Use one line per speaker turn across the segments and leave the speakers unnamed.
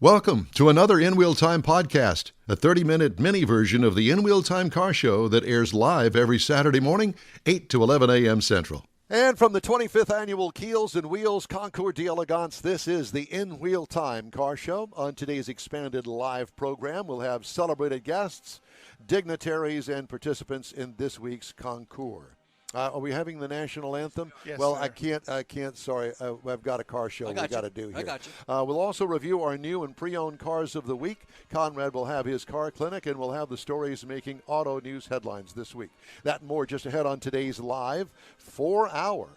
Welcome to another In Wheel Time podcast, a 30-minute mini version of the In Wheel Time car show that airs live every Saturday morning, 8 to 11 a.m. Central.
And from the 25th annual Keels Wheels Concours d'Elegance, this is the In Wheel Time car show. On today's expanded live program, we'll have celebrated guests, dignitaries, and participants in this week's concours. Are we having the national anthem?
Yes,
well,
sir.
I can't. Sorry, I've got a car show we got to do here.
I got you.
We'll also review our new and pre-owned cars of the week. Conrad will have his car clinic, and we'll have the stories making auto news headlines this week. That and more just ahead on today's live 4-hour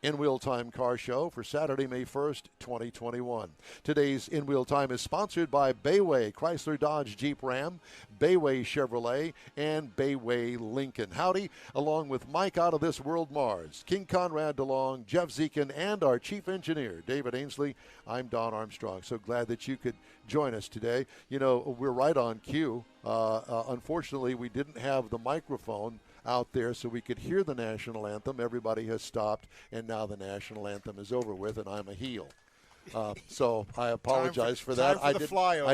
In Wheel Time car show for Saturday, May 1st, 2021. Today's In Wheel Time is sponsored by Bayway Chrysler Dodge Jeep Ram, Bayway Chevrolet, and Bayway Lincoln. Howdy, along with Mike Out of This World Mars, King Conrad DeLong, Jeff Zekin, and our chief engineer, David Ainsley. I'm Don Armstrong. So glad that you could join us today. You know, we're right on cue. Unfortunately, we didn't have the microphone out there so we could hear the national anthem. Everybody has stopped, and now the national anthem is over with, and I'm a heel. So I apologize for that. I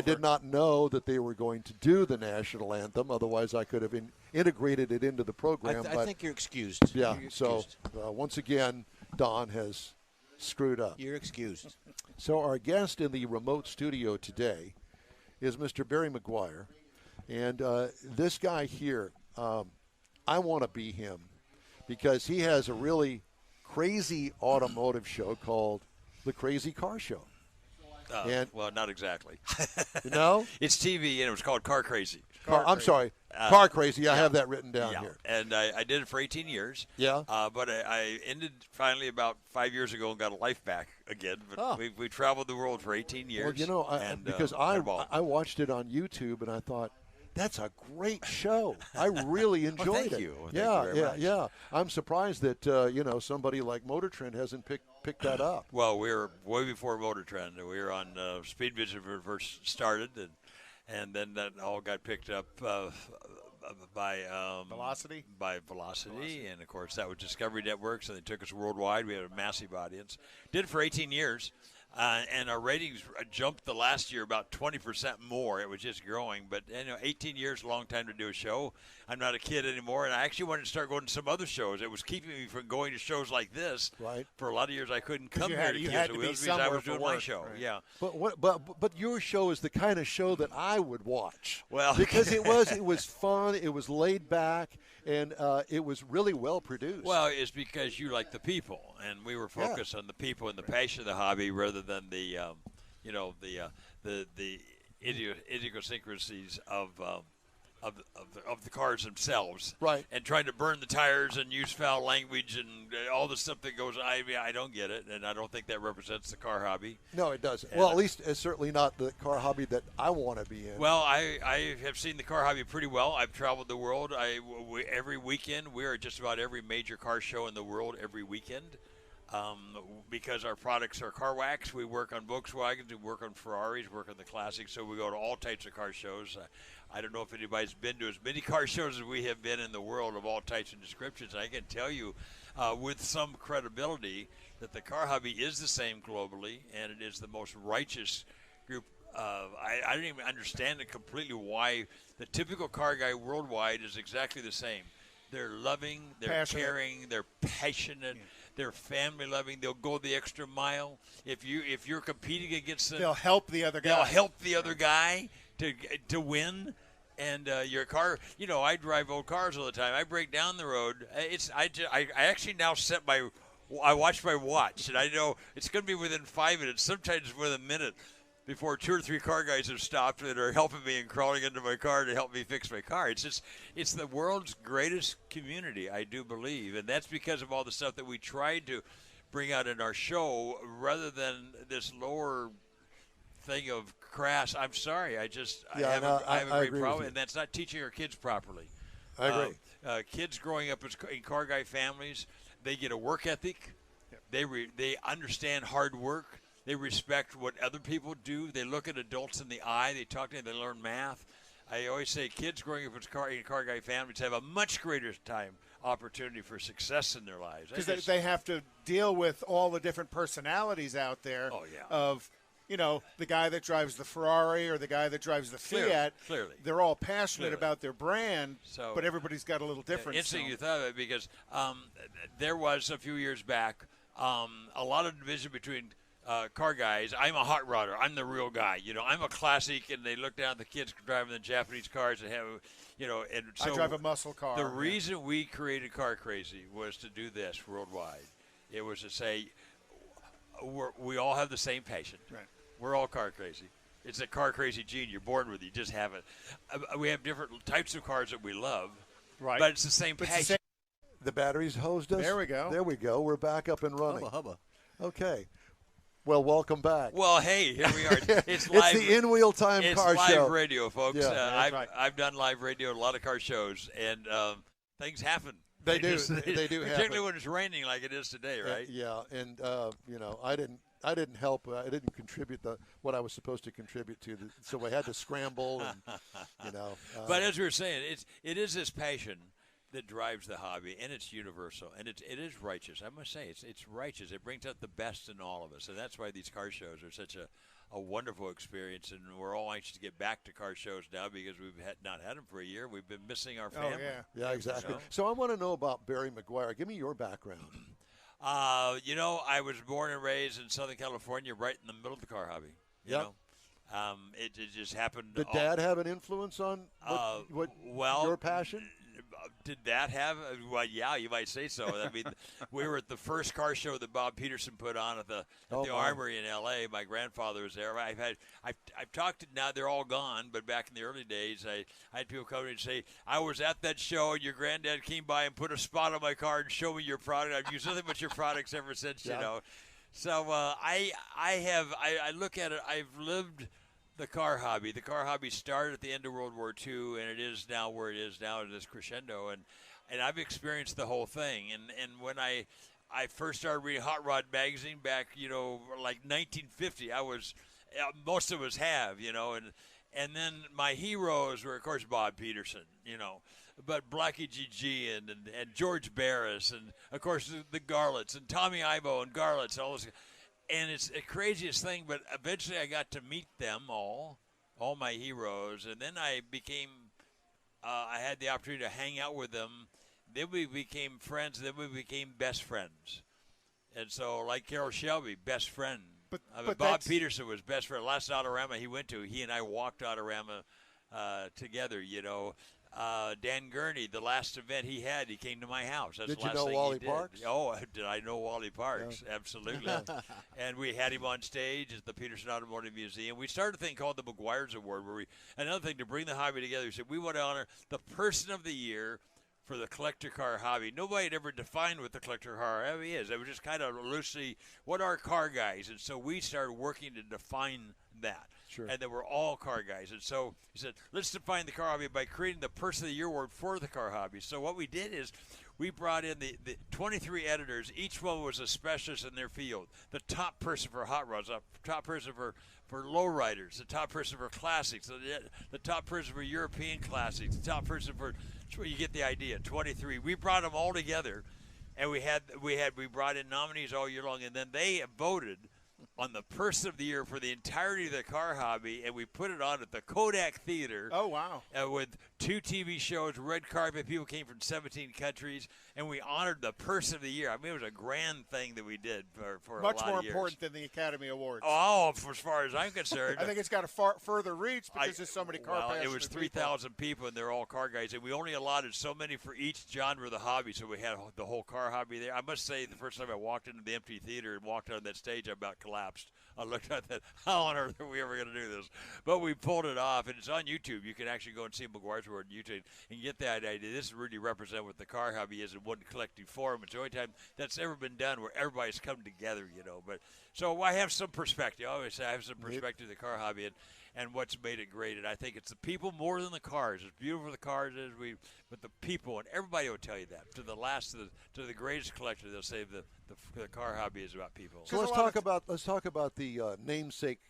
did not know that they were going to do the national anthem. Otherwise, I could have integrated it into the program.
I think you're excused.
Yeah,
You're
so
excused.
Once again, Don has screwed up.
You're excused.
So our guest in the remote studio today is Mr. Barry Mequiar. And this guy here, I want to be him because he has a really crazy automotive show called The Crazy Car Show.
Well, not exactly.
You know?
It's TV, and it was called Car Crazy.
I'm sorry, Car Crazy. I have that written down here.
And I did it for 18 years.
Yeah.
But I ended finally about 5 years ago and got a life back again. But we traveled the world for 18 years.
Well, you know, because I watched it on YouTube, and I thought, that's a great show. I really enjoyed it.
Thank you.
Yeah,
Thank you very much.
yeah. I'm surprised that somebody like Motor Trend hasn't picked that up.
Well, we were way before Motor Trend. We were on Speed Vision when it first started, and then that all got picked up by
Velocity?
By Velocity, and of course that was Discovery Networks, and they took us worldwide. We had a massive audience. Did it for 18 years. And our ratings jumped the last year about 20% more. It was just growing. But, 18 years, a long time to do a show. I'm not a kid anymore, and I actually wanted to start going to some other shows. It was keeping me from going to shows like this.
Right.
For a lot of years, I couldn't come here to
you
Keels
had to be
Wheels because I was
somewhere
doing
for
my
work,
show.
right.
Yeah.
But your show is the kind of show that I would watch.
Well,
because it was fun, it was laid back, and it was really well produced.
Well, it's because you like the people, and we were focused on the people and the passion of the hobby rather than the idiosyncrasies of the cars themselves,
right?
And trying to burn the tires and use foul language and all the stuff that goes. I don't get it, and I don't think that represents the car hobby.
No, it doesn't.
And
well, at least it's certainly not the car hobby that I want to be in.
Well, I have seen the car hobby pretty well. I've traveled the world. Every weekend we're at just about every major car show in the world every weekend. Because our products are car wax, we work on Volkswagens, we work on Ferraris, work on the classics, so we go to all types of car shows. I don't know if anybody's been to as many car shows as we have been in the world of all types and descriptions. I can tell you with some credibility that the car hobby is the same globally, and it is the most righteous group. I don't even understand it completely why the typical car guy worldwide is exactly the same. They're loving, they're
Passionate.
Caring, they're passionate. Yeah. They're family loving. They'll go the extra mile. If you're competing against them,
they'll help the other guy.
They'll help the other guy to win. And your car, I drive old cars all the time. I break down the road. I actually now I watch my watch, and I know it's going to be within 5 minutes. Sometimes within a minute. Before 2 or 3 car guys have stopped and are helping me and crawling into my car to help me fix my car. It's the world's greatest community, I do believe. And that's because of all the stuff that we tried to bring out in our show rather than this lower thing of crass. I'm sorry. I have a great problem. And that's not teaching our kids properly.
I agree.
Kids growing up in car guy families, they get a work ethic. They understand hard work. They respect what other people do. They look at adults in the eye. They talk to them. They learn math. I always say kids growing up in car guy families have a much greater opportunity for success in their lives.
Because they have to deal with all the different personalities out there.
Oh, yeah.
Of you know, the guy that drives the Ferrari or the guy that drives the Fiat.
Clearly.
They're all passionate about their brand,
So,
but everybody's got a little difference.
Interesting you thought of it because there was a few years back a lot of division between car guys. I'm a hot rodder. I'm the real guy. You know, I'm a classic, and they look down at the kids driving the Japanese cars and have, you know. And so
I drive a muscle car.
The reason we created Car Crazy was to do this worldwide. It was to say we all have the same passion.
Right.
We're all car crazy. It's a car crazy gene. You're born with it. You just have it. We have different types of cars that we love,
Right.
but it's the same passion.
The batteries hosed us.
There we go.
There we go. We're back up and running.
Hubba.
Okay. Well, welcome back.
Well, hey, here we are. It's live.
It's the in-wheel time
It's
car
live
show.
radio, folks.
Yeah, that's
right.
I've done live radio at a lot of car shows, and things happen.
They do. They do happen.
Particularly when it's raining like it is today, right?
Yeah, and you know, I didn't help. I didn't contribute what I was supposed to contribute to, so I had to scramble. And, you know.
But as we were saying, it is this passion that drives the hobby, and it's universal, and it is righteous. I must say, it's righteous. It brings out the best in all of us, and that's why these car shows are such a wonderful experience. And we're all anxious to get back to car shows now because we've not had them for a year. We've been missing our family.
Yeah, exactly.
You know?
So I want to know about Barry Mequiar. Give me your background.
You know, I was born and raised in Southern California, right in the middle of the car hobby. You know, it just happened.
Did Dad have an influence on what your passion?
Did that have? Well, yeah, you might say so. I mean, we were at the first car show that Bob Peterson put on at the Armory in L.A. My grandfather was there. I've talked to, now they're all gone, but back in the early days, I had people come in and say, I was at that show, and your granddad came by and put a spot on my car and showed me your product. I've used nothing but your products ever since. You know. So I look at it. I've lived the car hobby. The car hobby started at the end of World War II, and it is now where it is now. It is crescendo, and I've experienced the whole thing. And when I first started reading Hot Rod magazine back, you know, like 1950, most of us have, you know, and then my heroes were, of course, Bob Peterson, you know, but Blackie GG and George Barris, and of course the Garlits and Tommy Ivo and Garlits, all those. And it's the craziest thing, but eventually I got to meet them all my heroes, and then I had the opportunity to hang out with them. Then we became friends, then we became best friends. And so, like Carroll Shelby, best friend. But Bob Peterson was best friend. Last Autorama he went to, he and I walked Autorama together, you know. Dan Gurney, the last event he had, he came to my house. That's
Did
the
you
last
know
thing
Wally
he did.
Parks?
Oh, did I know Wally Parks?
Yeah.
Absolutely. And we had him on stage at the Peterson Automotive Museum. We started a thing called the Meguiar's Award, another thing to bring the hobby together. We said we want to honor the person of the year for the collector car hobby. Nobody had ever defined what the collector car hobby is. It was just kind of loosely, what are car guys? And so we started working to define that.
Sure.
And they were all car guys. And so he said, let's define the car hobby by creating the Person of the Year award for the car hobby. So what we did is we brought in the 23 editors. Each one was a specialist in their field. The top person for hot rods, the top person for lowriders, the top person for classics, the top person for European classics, the top person for, you get the idea, 23. We brought them all together, and we brought in nominees all year long, and then they voted on the Person of the Year for the entirety of the car hobby, and we put it on at the Kodak Theater.
Oh, wow.
With 2 TV shows, red carpet, people came from 17 countries, and we honored the Person of the Year. I mean, it was a grand thing that we did for a lot of years.
Much more important than the Academy Awards.
Oh, as far as I'm concerned.
I think it's got a further reach because there's so many car passionate
it was 3,000 people, and they're all car guys, and we only allotted so many for each genre of the hobby, so we had the whole car hobby there. I must say, the first time I walked into the empty theater and walked on that stage, I about collapsed. I looked at that, how on earth are we ever going to do this? But we pulled it off, and it's on YouTube. You can actually go and see Meguiar's Award on YouTube and get that idea. This really represents what the car hobby is in one collective form. It's the only time that's ever been done where everybody's come together, you know. But so I have some perspective. I always say I have some perspective of the car hobby and what's made it great. And I think it's the people more than the cars. As beautiful the cars is, but the people, and everybody will tell you that. To the greatest collector, they'll say the car hobby is about people.
So let's talk about the namesake,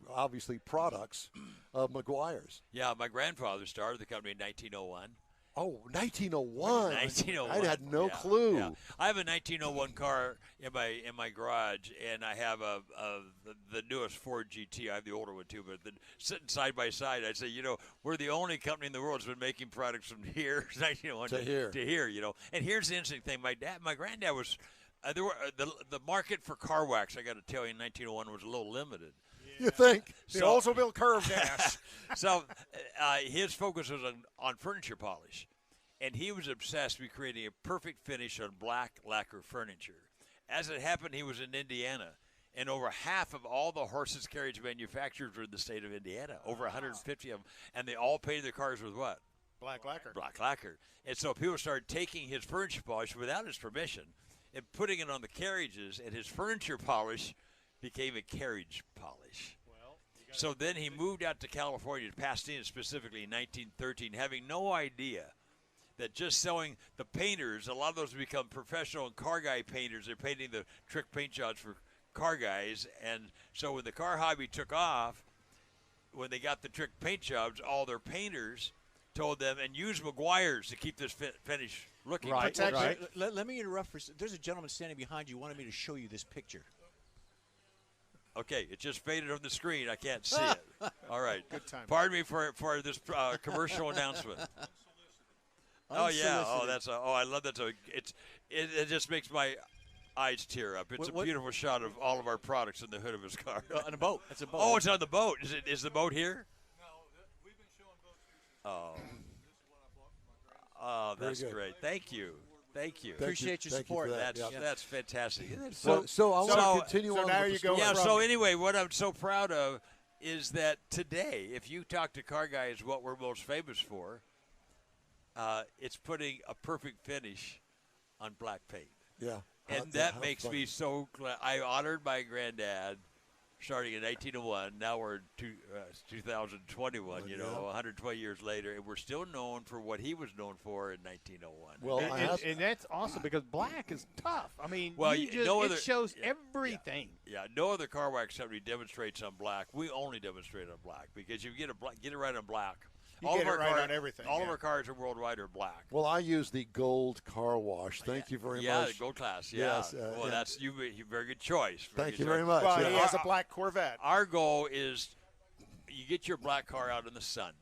obviously products of Meguiar's.
Yeah, my grandfather started the company in 1901,
Oh, 1901.
1901.
I had no
Yeah,
clue.
yeah. I have a 1901 car in my garage, and I have the newest Ford GT. I have the older one too, but sitting side by side, I say, we're the only company in the world that's been making products from here 1901 to here. And here's the interesting thing: my granddad was. The market for car wax, I got to tell you, in 1901 was a little limited.
You think?
The Oldsmobile curved ass.
So his focus was on furniture polish, and he was obsessed with creating a perfect finish on black lacquer furniture. As it happened, he was in Indiana, and over half of all the horses carriage manufacturers were in the state of Indiana, over 150 of them, and they all painted their cars with what?
Black lacquer.
Black lacquer. And so people started taking his furniture polish without his permission and putting it on the carriages, and his furniture polish became a carriage polish. So then he moved out to California, to Pasadena specifically in 1913, having no idea that just selling the painters, a lot of those become professional and car guy painters. They're painting the trick paint jobs for car guys. And so when the car hobby took off, when they got the trick paint jobs, all their painters told them, and use Meguiars to keep this finish looking.
Right. Let me interrupt for a second. There's a gentleman standing behind you who wanted me to show you this picture.
Okay, it just faded on the screen. I can't see it. All right.
Good time.
Pardon me for this commercial announcement. Oh yeah. Oh, I love that. So it just makes my eyes tear up. It's a beautiful shot of all of our products in the hood of his car.
On a boat. It's a boat.
Oh, it's on the boat. Is the boat here?
No, we've been showing boats.
Oh. Oh, that's great. Thank you.
Appreciate your support.
That's fantastic.
So I want to continue on.
now
with
you
the
go.
story.
Yeah, so anyway, what I'm so proud of is that today, if you talk to car guys what we're most famous for, it's putting a perfect finish on black paint.
Yeah.
And that makes me so glad. I honored my granddad starting in 1901. Now we're in 2021, 120 years later, and we're still known for what he was known for in 1901.
Well,
and that's awesome because black is tough. I mean,
it
shows everything.
Yeah, no other car wax company demonstrates on black. We only demonstrate on black because you get it right on black.
You get it right on everything.
All of our cars are worldwide are black.
Well, I use the gold car wash. Thank you very much.
Yeah, the gold class. Yeah.
Yes,
well, that's you. Very good choice.
Thank you very much.
Well, he has a black Corvette.
Our goal is you get your black car out in the sun,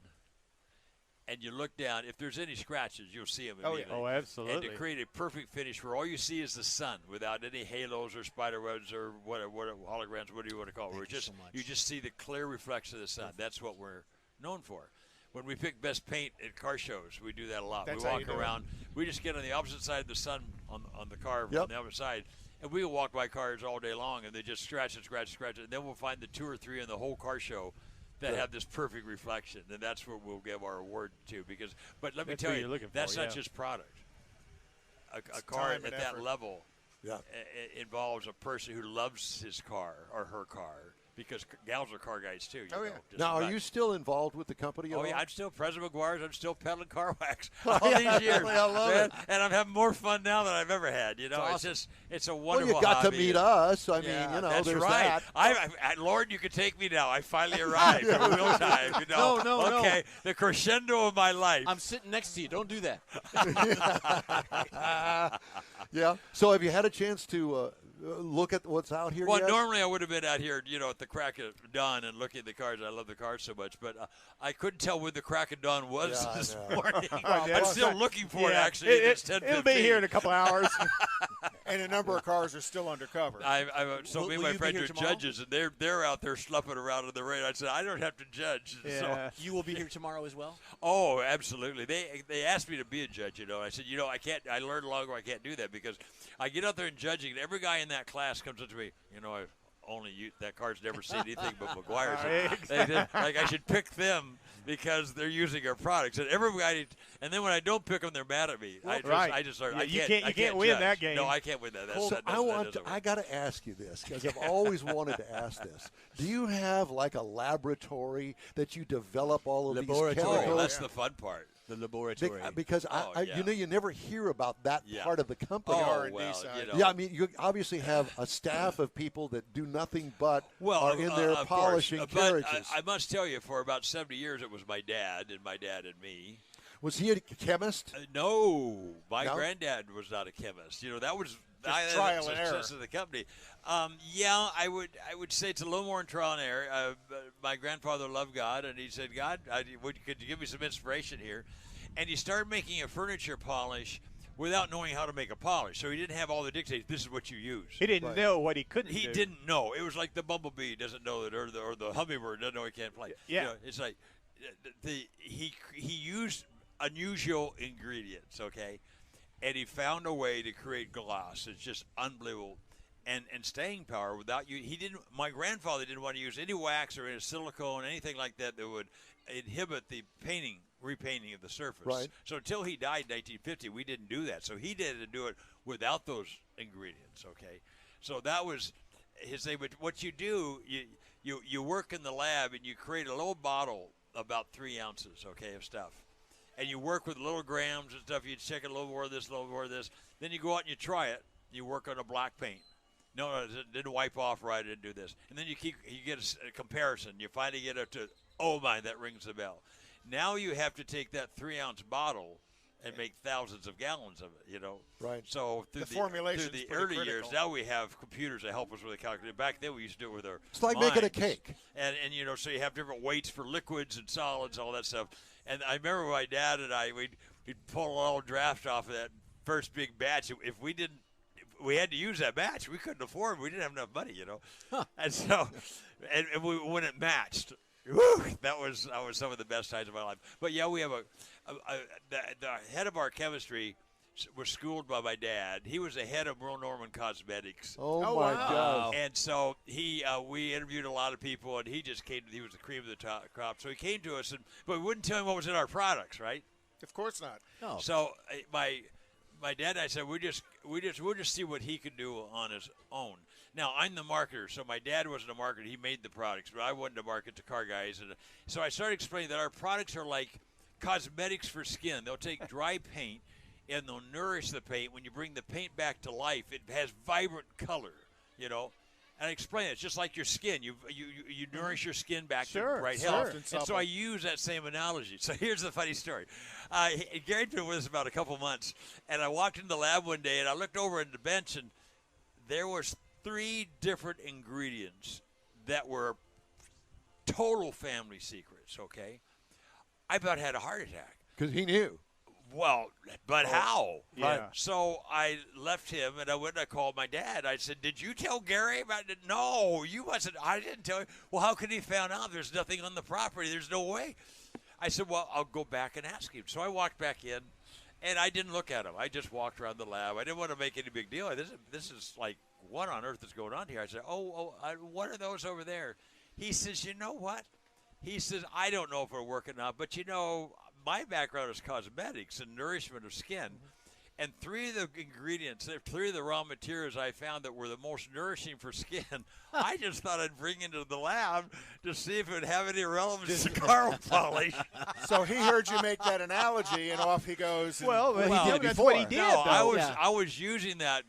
and you look down. If there's any scratches, you'll see them immediately.
Oh, absolutely.
And to create a perfect finish where all you see is the sun without any halos or spider webs or whatever holograms, what do you want to call it? You just see the clear reflection of the sun. That's what we're known for. When we pick best paint at car shows, we do that a lot.
That's
we
how
walk
you do
around. We just get on the opposite side of the sun on the car on the other side, and we'll walk by cars all day long, and they just scratch and scratch and scratch, and then we'll find the 2 or 3 in the whole car show that have this perfect reflection, and that's what we'll give our award to. But let me tell you, that's not just product. A car at that level involves a person who loves his car or her car. Because gals are car guys, too.
Now, are you still involved with the company at all?
Yeah, I'm still President Meguiar's. I'm still peddling car wax all these years.
I love it.
And I'm having more fun now than I've ever had. It's a wonderful
Well, you got
hobby.
to meet us. I mean,
that's
there's
right.
that.
Lord, you can take me now. I finally arrived for wheel time.
No.
Okay, the crescendo of my life.
I'm sitting next to you. Don't do that.
Yeah. So have you had a chance to look at what's out here
Well,
yet?
normally I would have been out here, at the crack of dawn and looking at the cars. I love the cars so much, but I couldn't tell when the crack of dawn was this morning. I'm still looking for it, actually. It's 10:15.
It'll be here in a couple hours.
And a number of cars are still undercover.
So me and my friend are judges, and they're out there slumping around in the rain. I said, I don't have to judge.
Yeah.
So,
You will be here tomorrow as well?
oh, absolutely. They asked me to be a judge, I said, I can't. I learned long ago I can't do that because I get out there and judging, and every guy in that class comes up to me, that car's never seen anything but Meguiar's. Like I should pick them because they're using our products. And everybody, and then when I don't pick them, they're mad at me. I can't
win
judge.
that game.
No, I can't win that.
So I got to ask you this because I've always wanted to ask this. Do you have like a laboratory that you develop all of these chemicals?
Oh, that's the fun part.
The laboratory.
Because you never hear about that part of the company.
R&D
I mean, you obviously have a staff of people that do nothing but are in there polishing carriages.
I must tell you, for about 70 years, it was my dad and me.
Was he a chemist?
No, my
No?
granddad was not a chemist. You know, that was
trial and
the success
error.
of the company. Yeah, I would say it's a little more in trial and error. My grandfather loved God, and he said, God, could you give me some inspiration here? And he started making a furniture polish without knowing how to make a polish. So he didn't have all the dictates. This is what you use.
He didn't know what he couldn't
He
do.
didn't know. It was like the bumblebee doesn't know that, or the hummingbird doesn't know he can't fly.
Yeah.
You know, it's like he used unusual ingredients, okay, and he found a way to create glass. It's just unbelievable, and staying power without you. He didn't. My grandfather didn't want to use any wax or any silicone, anything like that that would inhibit the repainting of the surface.
Right.
So until he died in 1950, we didn't do that. So he did to do it without those ingredients. Okay. So that was his thing. But what you do, you work in the lab and you create a little bottle about 3 ounces, okay, of stuff, and you work with little grams and stuff. You check a little more of this, a little more of this. Then you go out and you try it. You work on a black paint. No, it didn't wipe off right. It didn't do this. And then you get a comparison. You finally get up to, oh my, that rings a bell. Now you have to take that 3 ounce bottle and make thousands of gallons of it, you know.
Right.
So through
The formulation's
through the
pretty
early years,
critical.
now we have computers that help us with the calculator. Back then we used to do it with our
It's like making a
minds.
cake.
And you know, so you have different weights for liquids and solids, all that stuff. And I remember my dad and I, we'd pull a little draft off of that first big batch. If we had to use that batch, we couldn't afford it. We didn't have enough money, you know. And so, and when it matched, whew, that was some of the best times of my life. But yeah, we have the head of our chemistry was schooled by my dad. He was the head of Merle Norman Cosmetics.
Oh,
Oh,
my
wow.
God.
And so we interviewed a lot of people, and he just came. He was the cream of the crop. So he came to us, but we wouldn't tell him what was in our products, right?
Of course not.
No.
So my dad and I said we'll just see what he could do on his own. Now I'm the marketer, so my dad wasn't a marketer. He made the products, but I wanted to market to car guys, and so I started explaining that our products are like cosmetics for skin. They'll take dry paint and they'll nourish the paint. When you bring the paint back to life, it has vibrant color, you know. And I explain it. It's just like your skin. You nourish your skin back
Sure,
to bright
sure.
health.
And
And
supple.
so I use that same analogy. So here's the funny story. Gary'd been with us about a couple months, and I walked into the lab one day, and I looked over at the bench, and there was 3 different ingredients that were total family secrets, okay? I about had a heart attack.
Because he knew.
Well, but how?
Yeah.
So I left him, and I went and I called my dad. I said, did you tell Gary about it? No, you mustn't. I didn't tell him. Well, how could he found out? There's nothing on the property. There's no way. I said, well, I'll go back and ask him. So I walked back in, and I didn't look at him. I just walked around the lab. I didn't want to make any big deal. This is like, what on earth is going on here? I said, what are those over there? He says, you know what? He says, I don't know if we're working out, but you know, my background is cosmetics and nourishment of skin. And 3 of the ingredients, 3 of the raw materials I found that were the most nourishing for skin, I just thought I'd bring into the lab to see if it would have any relevance to car polish.
So he heard you make that analogy, and off he goes. And
Well,
Well,
he
he
did
did
that's what he
before.
did.
No,
though.
I was using that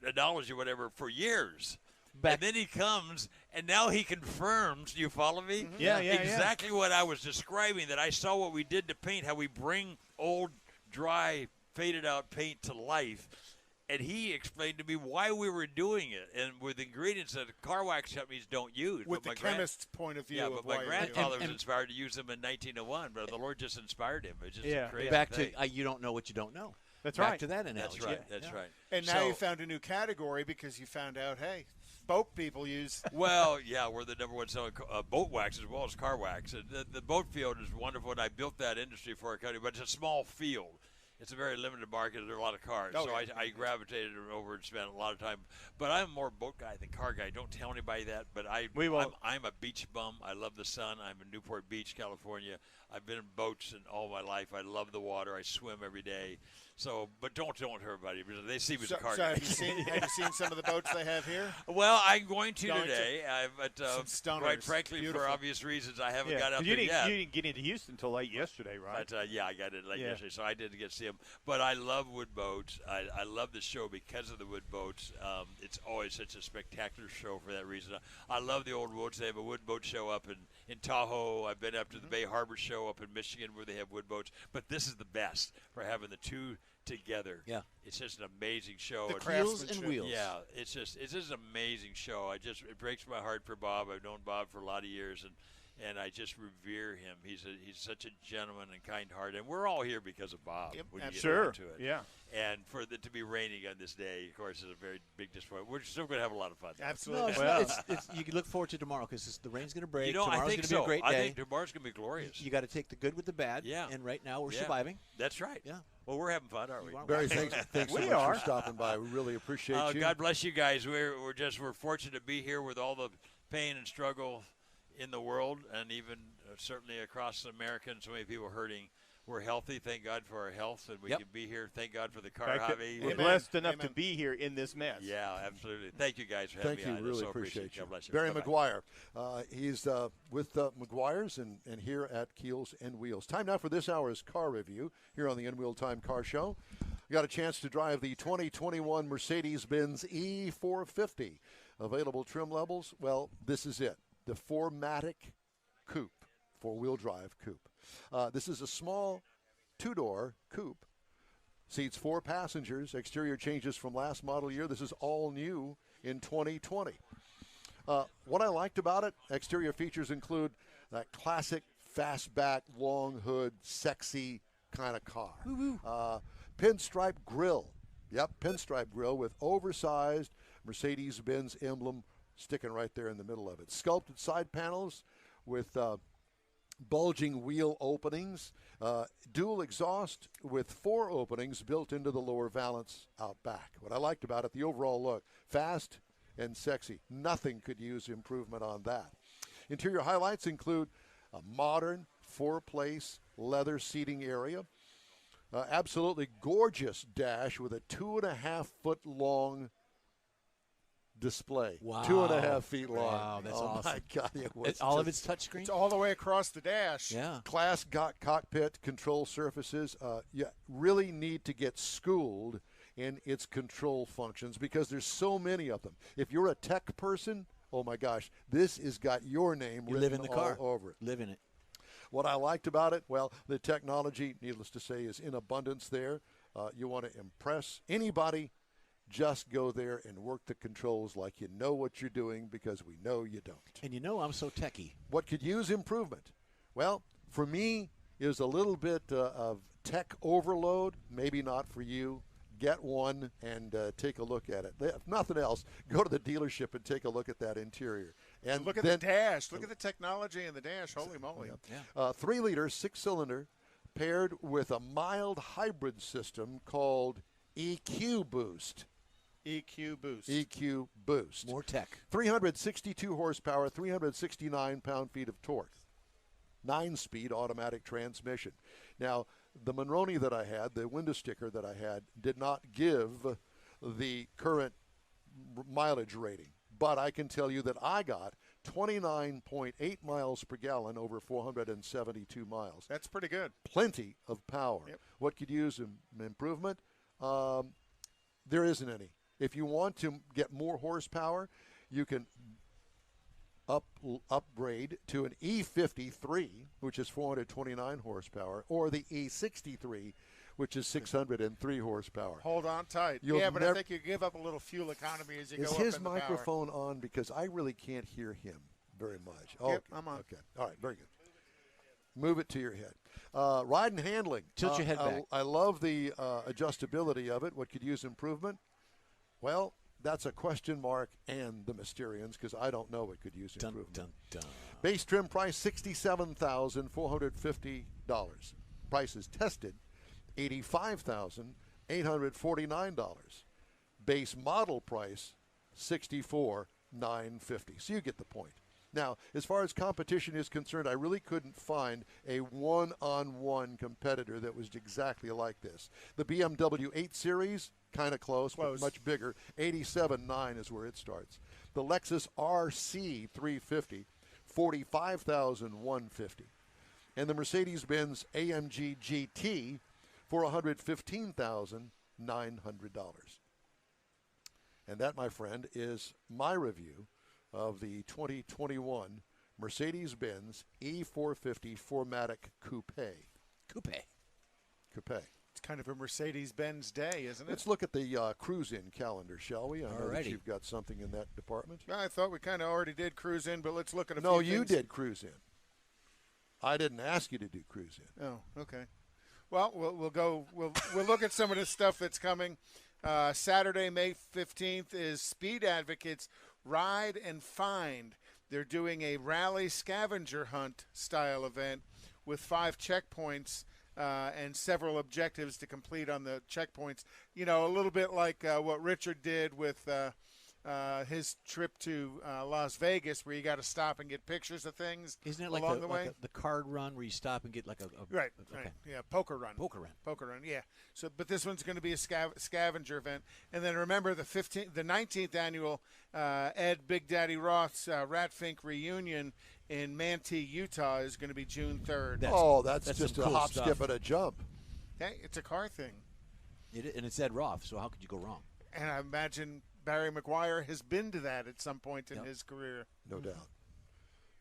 analogy, whatever, for years. And then he comes, and now he confirms. Do you follow me?
Yeah, yeah, yeah.
Exactly what I was describing, that I saw what we did to paint, how we bring old, dry, faded-out paint to life. And he explained to me why we were doing it, and with ingredients that car wax companies don't use.
with
But
the
my
chemist's point of view.
yeah,
of
but
why
my
you're doing it.
grandfather was
And-
inspired to use them in 1901, but the Lord just inspired him. It's just
Yeah.
a crazy
Back
thing.
to you don't know what you don't know.
That's
Back
right.
to that analogy.
That's right.
Yeah.
That's right.
And now
So-
you found a new category because you found out, hey, boat people use.
Well, yeah, we're the number one selling boat wax as well as car wax. And the boat field is wonderful, and I built that industry for our company, but it's a small field. It's a very limited market. There are a lot of cars.
Oh,
so
yeah.
I gravitated over and spent a lot of time. But I'm more boat guy than car guy. Don't tell anybody that, but
We won't.
I'm a beach bum. I love the sun. I'm in Newport Beach, California. I've been in boats all my life. I love the water. I swim every day. So, but don't tell everybody because they see me as
So,
a car
so
guy.
have you seen some of the boats they have here?
Well, I'm going to
Going to-
today, but
Some stunners.
quite frankly,
Beautiful.
for obvious reasons, I haven't
Yeah.
got
'Cause
out
you
there
didn't,
yet.
you didn't get into Houston until late yesterday, right?
But yeah, I got it late
Yeah.
yesterday, so I didn't get to see them. But I love wood boats. I love the show because of the wood boats. It's always such a spectacular show for that reason. I love the old boats. They have a wood boat show up in Tahoe. I've been up to the Bay Harbor Show up in Michigan where they have wood boats. But this is the best for having the two together.
Yeah.
It's just an amazing show.
The
Keels and
craftsmanship.
Wheels.
Yeah, it's just an amazing show. It breaks my heart for Bob. I've known Bob for a lot of years, and I just revere him. He's such a gentleman and kind heart, and we're all here because of Bob.
Yep,
when you get
Sure.
down to it.
Yeah.
And for it to be raining on this day, of course, is a very big disappointment. We're still going to have a lot of fun. Though.
No,
Absolutely.
it's
Well-
not, it's, you can look forward to tomorrow because the rain's going to break.
You know,
Tomorrow's
I think
going to
so.
be a great day.
I think tomorrow's going to be glorious.
You got to take the good with the bad.
Yeah.
And right now we're
Yeah.
surviving.
That's right.
Yeah.
Well, we're having fun, aren't we?
You are.
Barry, thanks so
We
much
are.
for stopping by. We really appreciate
Oh,
you.
God bless you guys. We're fortunate to be here with all the pain and struggle in the world, and even certainly across America, and so many people hurting. We're healthy. Thank God for our health, and we
Yep.
can be here. Thank God for the
In
car
fact,
hobby.
we're
Amen.
blessed enough
Amen.
to be here in this mess.
Yeah, absolutely. Thank you guys for having
Thank
me
you.
on.
Really
so
appreciate
it.
you.
God bless you.
Barry
Bye-bye.
Meguiar. He's with Meguiar's and here at Keels and Wheels. Time now for this hour's car review here on the In Wheel Time Car Show. We got a chance to drive the 2021 Mercedes-Benz E450. Available trim levels, well, this is it. The 4MATIC Coupe, four-wheel drive coupe. This is a small two-door coupe. Seats 4 passengers. Exterior changes from last model year. This is all new in 2020. What I liked about it, exterior features include that classic fastback, long hood, sexy kind of car. Pinstripe grille. Yep, pinstripe grille with oversized Mercedes-Benz emblem sticking right there in the middle of it. Sculpted side panels with bulging wheel openings. Dual exhaust with 4 openings built into the lower valance out back. What I liked about it, the overall look, fast and sexy. Nothing could use improvement on that. Interior highlights include a modern 4-place leather seating area. Absolutely gorgeous dash with a 2.5-foot long display.
Wow.
2.5 feet long.
Wow, that's
oh
awesome.
my God. It was
All of
just
its touchscreen?
It's all the way across the dash.
Yeah.
class cockpit control surfaces. You really need to get schooled in its control functions because there's so many of them. If you're a tech person, oh my gosh, this has got your name
You
written
live in the car.
all over it.
Live in it.
What I liked about it, well, the technology, needless to say, is in abundance there. You want to impress anybody, just go there and work the controls like you know what you're doing because we know you don't.
And you know I'm so techie.
What could use improvement? Well, for me, is a little bit of tech overload. Maybe not for you. Get one and take a look at it. If nothing else, go to the dealership and take a look at that interior. And
Look at
then,
the dash. Look at the technology in the dash. Holy moly.
3-liter, 6-cylinder, paired with a mild hybrid system called EQ Boost.
EQ boost.
EQ Boost.
More tech.
362 horsepower, 369 pound-feet of torque. 9-speed automatic transmission. Now, the Monroney that I had, the window sticker that I had, did not give the current mileage rating. But I can tell you that I got 29.8 miles per gallon over 472 miles.
That's pretty good.
Plenty of power.
Yep.
What could use improvement? There isn't any. If you want to get more horsepower, you can upgrade to an E53, which is 429 horsepower, or the E63, which is 603 horsepower.
Hold on tight.
You'll
Yeah, but I
never-
think you give up a little fuel economy as you
Is
go up
his
in the power.
microphone on? Because I really can't hear him very much.
Yep, I'm on.
Okay. All right, very good. Move it to your head. Ride and handling.
Tilt your head back.
I love the adjustability of it. What could use improvement? Well, that's a question mark and the Mysterians because I don't know what could use
Dun,
improvement.
dun, dun.
Base trim price $67,450. Prices tested $85,849. Base model price $64,950. So you get the point. Now, as far as competition is concerned, I really couldn't find a one-on-one competitor that was exactly like this. The BMW 8 Series, kind of close, but much bigger. $87,900 is where it starts. The Lexus RC 350, $45,150. And the Mercedes-Benz AMG GT for $115,900. And that, my friend, is my review of the 2021 Mercedes-Benz E450 4MATIC Coupe.
Coupe.
Coupe.
It's kind of a Mercedes-Benz day, isn't it?
Let's look at the cruise-in calendar, shall we? I know that
Alrighty.
you've got something in that department.
I thought we kind of already did cruise in, but let's look at a
No,
few
you
things.
did cruise-in. I didn't ask you to do cruise-in.
Oh, okay. Well, we'll go. We'll look at some of the stuff that's coming. Saturday, May 15th is Speed Advocates Ride and Find. They're doing a rally scavenger hunt style event with 5 checkpoints and several objectives to complete on the checkpoints. You know, a little bit like what Richard did with his trip to Las Vegas, where you got to stop and get pictures of things.
Isn't it like
along the way?
the card run where you stop and get like a
Right,
okay.
right. Yeah, poker run.
Poker run.
Yeah. So, but this one's going to be a scavenger event. And then remember the 19th annual Ed Big Daddy Roth's Rat Fink reunion in Manti, Utah is going to be June 3rd.
That's just
some
a
cool
hop,
stuff.
skip, and a jump.
Hey, it's a car thing.
And it's Ed Roth, so how could you go wrong?
And I imagine Barry Mequiar has been to that at some point in his career.
No doubt.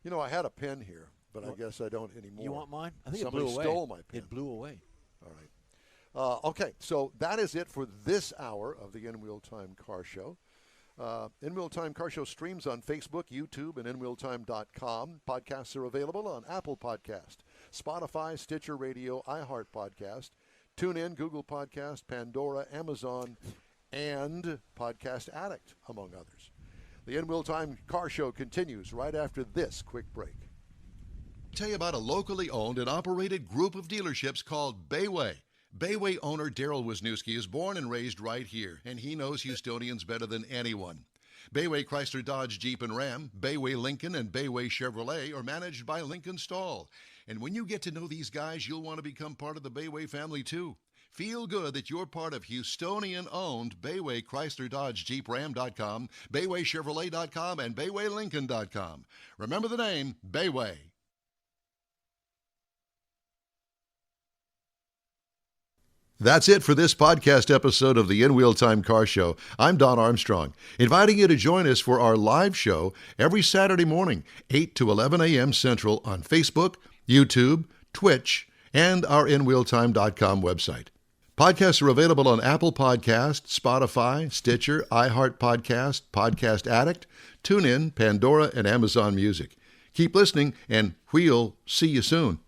You know, I had a pen here, but I guess I don't anymore.
You want mine? I think
Somebody
it blew away.
stole my pen.
It blew away.
All right. Okay, so that is it for this hour of the In Wheel Time Car Show. In Wheel Time Car Show streams on Facebook, YouTube, and InWheelTime.com. Podcasts are available on Apple Podcast, Spotify, Stitcher Radio, iHeart Podcast, TuneIn, Google Podcast, Pandora, Amazon, and Podcast Addict, among others. The In Wheel Time Car Show continues right after this quick break.
Tell you about a locally owned and operated group of dealerships called Bayway. Bayway owner Daryl Wisniewski is born and raised right here, and he knows Houstonians better than anyone. Bayway Chrysler Dodge Jeep and Ram, Bayway Lincoln, and Bayway Chevrolet are managed by Lincoln Stahl. And when you get to know these guys, you'll want to become part of the Bayway family too. Feel good that you're part of Houstonian-owned Bayway Chrysler Dodge Jeep Ram.com, BaywayChevrolet.com, and BaywayLincoln.com. Remember the name, Bayway. That's it for this podcast episode of the In Wheel Time Car Show. I'm Don Armstrong, inviting you to join us for our live show every Saturday morning, 8 to 11 a.m. Central on Facebook, YouTube, Twitch, and our InWheelTime.com website. Podcasts are available on Apple Podcast, Spotify, Stitcher, iHeart Podcast, Podcast Addict, TuneIn, Pandora, and Amazon Music. Keep listening, and we'll see you soon.